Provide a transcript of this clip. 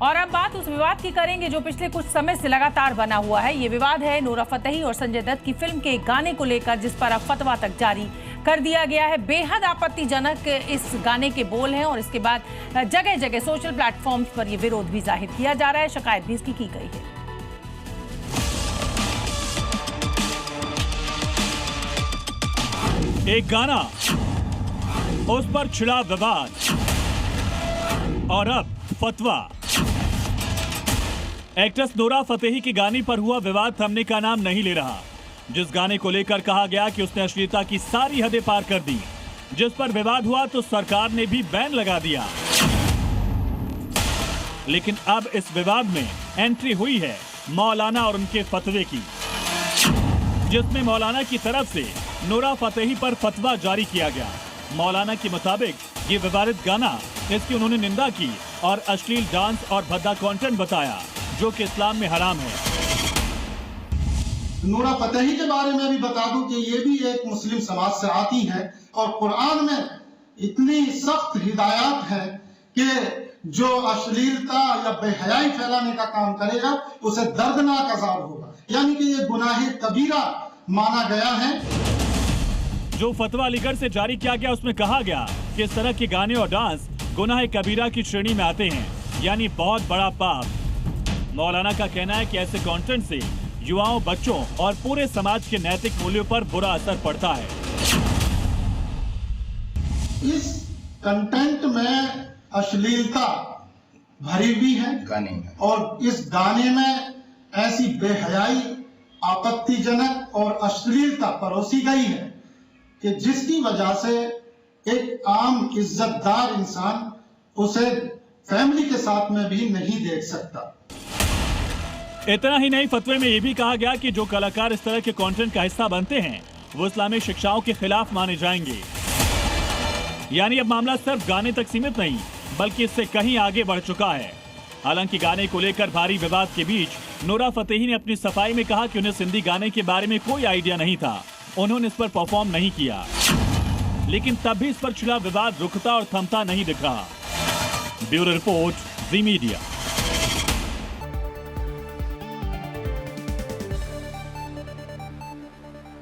और अब बात उस विवाद की करेंगे जो पिछले कुछ समय से लगातार बना हुआ है। ये विवाद है नोरा फतेही और संजय दत्त की फिल्म के गाने को लेकर, जिस पर अब फतवा तक जारी कर दिया गया है। बेहद आपत्तिजनक इस गाने के बोल हैं और इसके बाद जगह जगह सोशल प्लेटफॉर्म्स पर यह विरोध भी जाहिर किया जा रहा है, शिकायत भी इसकी की गई है। एक गाना, उस पर छिड़ा विवाद और अब फतवा। एक्ट्रेस नोरा फतेही के गाने पर हुआ विवाद थमने का नाम नहीं ले रहा। जिस गाने को लेकर कहा गया कि उसने अश्लीलता की सारी हदें पार कर दी, जिस पर विवाद हुआ तो सरकार ने भी बैन लगा दिया। लेकिन अब इस विवाद में एंट्री हुई है मौलाना और उनके फतवे की, जिसमें मौलाना की तरफ से नोरा फतेही पर फतवा जारी किया गया। मौलाना के मुताबिक ये विवादित गाना, इसकी उन्होंने निंदा की और अश्लील डांस और भद्दा कंटेंट बताया, जो कि इस्लाम में हराम है। नोरा फतेही के बारे में भी बता दूं कि ये भी एक मुस्लिम समाज से आती है और कुरान में इतनी सख्त हिदायत है कि जो अश्लीलता या बेहयाई फैलाने का काम करेगा उसे दर्दनाक अज़ाब होगा, यानी कि ये गुनाह कबीरा माना गया है। जो फतवा अलीगढ़ से जारी किया गया उसमें कहा गया कि इस तरह के गाने और डांस गुनाह कबीरा की श्रेणी में आते हैं, यानी बहुत बड़ा पाप। मौलाना का कहना है कि ऐसे कंटेंट से युवाओं, बच्चों और पूरे समाज के नैतिक मूल्यों पर बुरा असर पड़ता है। इस कंटेंट में अश्लीलता भरी हुई है गाने में, और इस गाने में ऐसी बेहयाई, आपत्तिजनक और अश्लीलता परोसी गई है कि जिसकी वजह से एक आम इज्जतदार इंसान उसे फैमिली के साथ में भी नहीं देख सकता। इतना ही नहीं, फतवे में यह भी कहा गया कि जो कलाकार इस तरह के कंटेंट का हिस्सा बनते हैं वो इस्लामिक शिक्षाओं के खिलाफ माने जाएंगे। यानी अब मामला सिर्फ गाने तक सीमित नहीं, बल्कि इससे कहीं आगे बढ़ चुका है। हालांकि गाने को लेकर भारी विवाद के बीच नोरा फतेही ने अपनी सफाई में कहा कि उन्हें सिंधी गाने के बारे में कोई आइडिया नहीं था, उन्होंने इस पर परफॉर्म नहीं किया। लेकिन तब भी इस पर छिड़ा विवाद रुकता और थमता नहीं दिख रहा। ब्यूरो रिपोर्ट, ज़ी मीडिया।